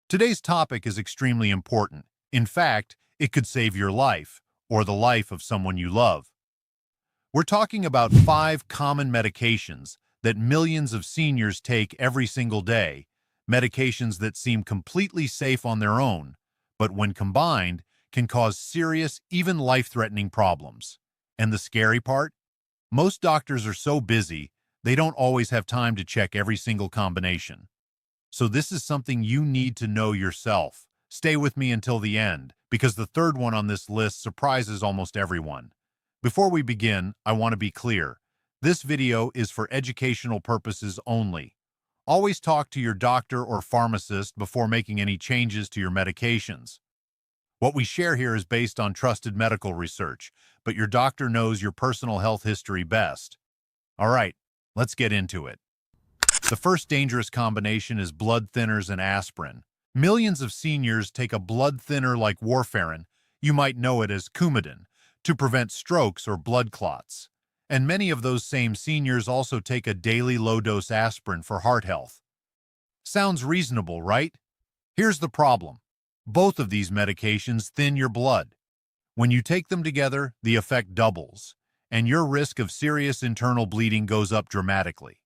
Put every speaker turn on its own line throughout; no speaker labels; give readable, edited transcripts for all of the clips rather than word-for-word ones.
Today's topic is extremely important. In fact, it could save your life or the life of someone you love. We're talking about 5 common medications that millions of seniors take every single day, medications that seem completely safe on their own, but when combined, can cause serious, even life-threatening problems. And the scary part? Most doctors are so busy, they don't always have time to check every single combination. So this is something you need to know yourself. Stay with me until the end, because the third one on this list surprises almost everyone. Before we begin, I want to be clear. This video is for educational purposes only. Always talk to your doctor or pharmacist before making any changes to your medications. What we share here is based on trusted medical research, but your doctor knows your personal health history best. All right, let's get into it. The first dangerous combination is blood thinners and aspirin. Millions of seniors take a blood thinner like warfarin, you might know it as Coumadin, to prevent strokes or blood clots. And many of those same seniors also take a daily low-dose aspirin for heart health. Sounds reasonable, right? Here's the problem. Both of these medications thin your blood. When you take them together, the effect doubles, and your risk of serious internal bleeding goes up dramatically.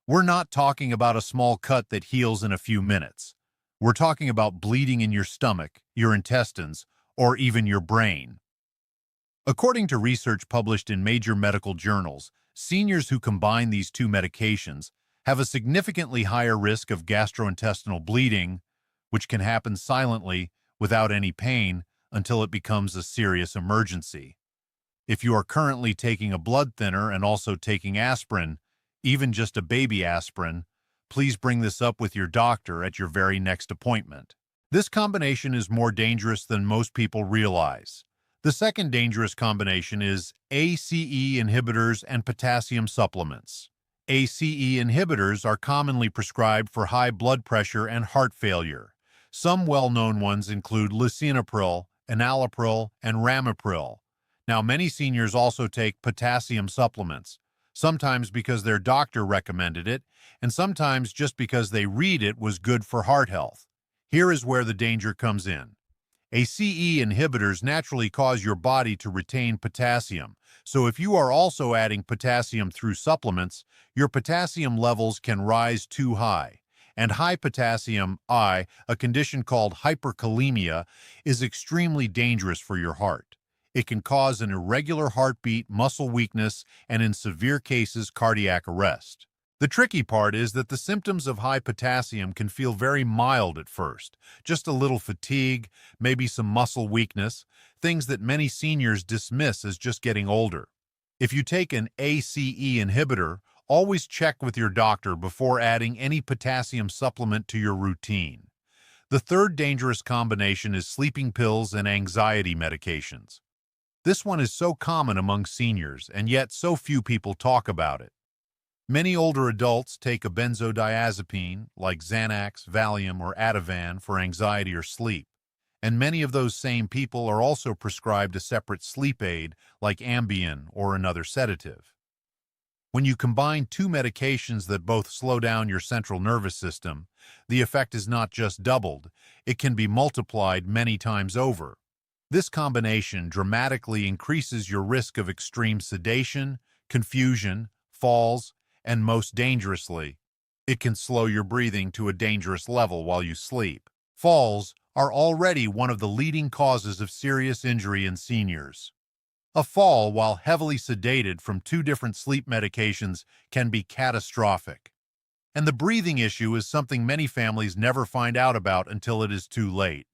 We're not talking about a small cut that heals in a few minutes. We're talking about bleeding in your stomach, your intestines, or even your brain. According to research published in major medical journals, seniors who combine these two medications have a significantly higher risk of gastrointestinal bleeding, which can happen silently without any pain until it becomes a serious emergency. If you are currently taking a blood thinner and also taking aspirin, even just a baby aspirin, please bring this up with your doctor at your very next appointment. This combination is more dangerous than most people realize. The second dangerous combination is ACE inhibitors and potassium supplements. ACE inhibitors are commonly prescribed for high blood pressure and heart failure. Some well-known ones include lisinopril, enalapril, and ramipril. Now, many seniors also take potassium supplements, sometimes because their doctor recommended it, and sometimes just because they read it was good for heart health. Here is where the danger comes in. ACE inhibitors naturally cause your body to retain potassium, so if you are also adding potassium through supplements, your potassium levels can rise too high. And high potassium I, a condition called hyperkalemia, is extremely dangerous for your heart. It can cause an irregular heartbeat, muscle weakness, and in severe cases, cardiac arrest. The tricky part is that the symptoms of high potassium can feel very mild at first, just a little fatigue, maybe some muscle weakness, things that many seniors dismiss as just getting older. If you take an ACE inhibitor, always check with your doctor before adding any potassium supplement to your routine. The third dangerous combination is sleeping pills and anxiety medications. This one is so common among seniors, and yet so few people talk about it. Many older adults take a benzodiazepine like Xanax, Valium, or Ativan for anxiety or sleep, and many of those same people are also prescribed a separate sleep aid like Ambien or another sedative. When you combine two medications that both slow down your central nervous system, the effect is not just doubled, it can be multiplied many times over. This combination dramatically increases your risk of extreme sedation, confusion, falls, and most dangerously, it can slow your breathing to a dangerous level while you sleep. Falls are already one of the leading causes of serious injury in seniors. A fall while heavily sedated from two different sleep medications can be catastrophic. And the breathing issue is something many families never find out about until it is too late.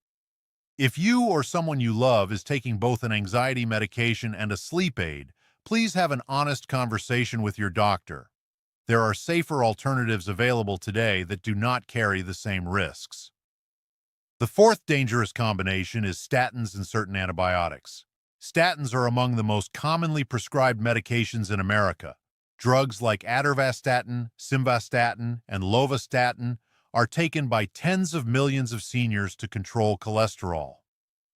If you or someone you love is taking both an anxiety medication and a sleep aid, please have an honest conversation with your doctor. There are safer alternatives available today that do not carry the same risks. The fourth dangerous combination is statins and certain antibiotics. Statins are among the most commonly prescribed medications in America. Drugs like atorvastatin, simvastatin, and lovastatin are taken by tens of millions of seniors to control cholesterol.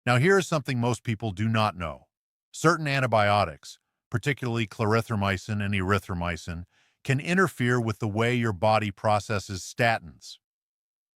Now, here is something most people do not know. Certain antibiotics, particularly clarithromycin and erythromycin, can interfere with the way your body processes statins.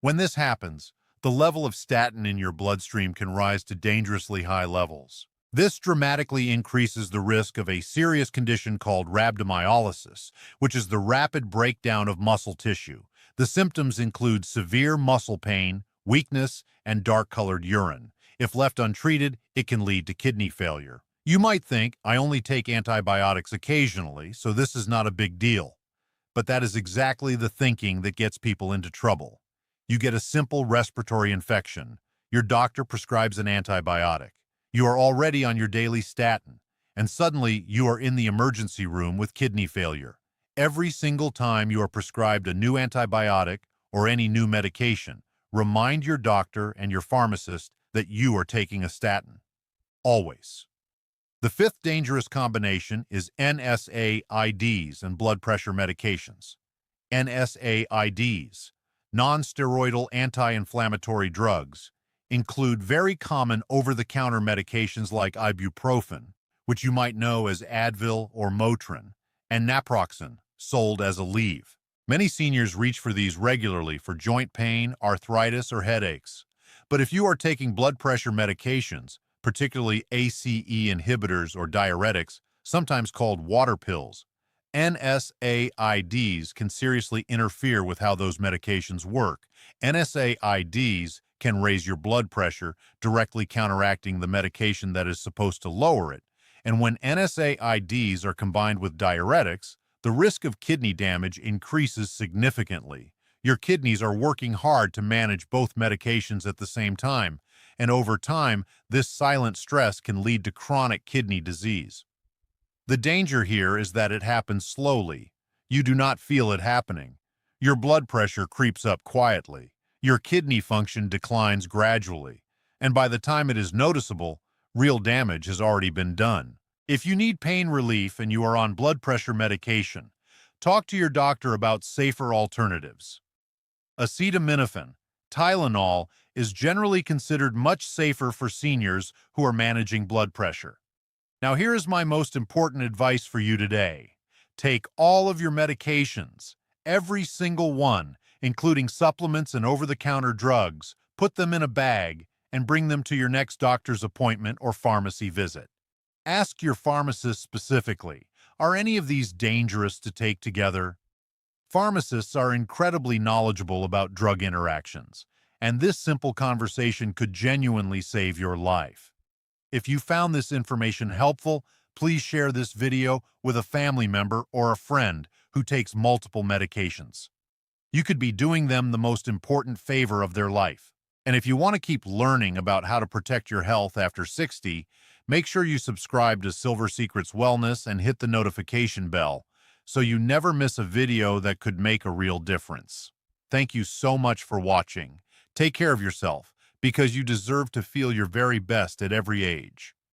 When this happens, the level of statin in your bloodstream can rise to dangerously high levels. This dramatically increases the risk of a serious condition called rhabdomyolysis, which is the rapid breakdown of muscle tissue. The symptoms include severe muscle pain, weakness, and dark-colored urine. If left untreated, it can lead to kidney failure. You might think, I only take antibiotics occasionally, so this is not a big deal. But that is exactly the thinking that gets people into trouble. You get a simple respiratory infection. Your doctor prescribes an antibiotic. You are already on your daily statin, and suddenly you are in the emergency room with kidney failure. Every single time you are prescribed a new antibiotic or any new medication, remind your doctor and your pharmacist that you are taking a statin. Always. The fifth dangerous combination is NSAIDs and blood pressure medications. NSAIDs, non-steroidal anti-inflammatory drugs, include very common over-the-counter medications like ibuprofen, which you might know as Advil or Motrin, and naproxen, sold as Aleve. Many seniors reach for these regularly for joint pain, arthritis, or headaches. But if you are taking blood pressure medications, particularly ACE inhibitors or diuretics, sometimes called water pills, NSAIDs can seriously interfere with how those medications work. NSAIDs can raise your blood pressure, directly counteracting the medication that is supposed to lower it. And when NSAIDs are combined with diuretics, the risk of kidney damage increases significantly. Your kidneys are working hard to manage both medications at the same time, and over time, this silent stress can lead to chronic kidney disease. The danger here is that it happens slowly. You do not feel it happening. Your blood pressure creeps up quietly. Your kidney function declines gradually, and by the time it is noticeable, real damage has already been done. If you need pain relief and you are on blood pressure medication, talk to your doctor about safer alternatives. Acetaminophen, Tylenol, is generally considered much safer for seniors who are managing blood pressure. Now, here is my most important advice for you today. Take all of your medications, every single one, including supplements and over-the-counter drugs, put them in a bag, and bring them to your next doctor's appointment or pharmacy visit. Ask your pharmacist specifically, are any of these dangerous to take together? Pharmacists are incredibly knowledgeable about drug interactions, and this simple conversation could genuinely save your life. If you found this information helpful, please share this video with a family member or a friend who takes multiple medications. You could be doing them the most important favor of their life. And if you want to keep learning about how to protect your health after 60, make sure you subscribe to Silver Secrets Wellness and hit the notification bell so you never miss a video that could make a real difference. Thank you so much for watching. Take care of yourself, because you deserve to feel your very best at every age.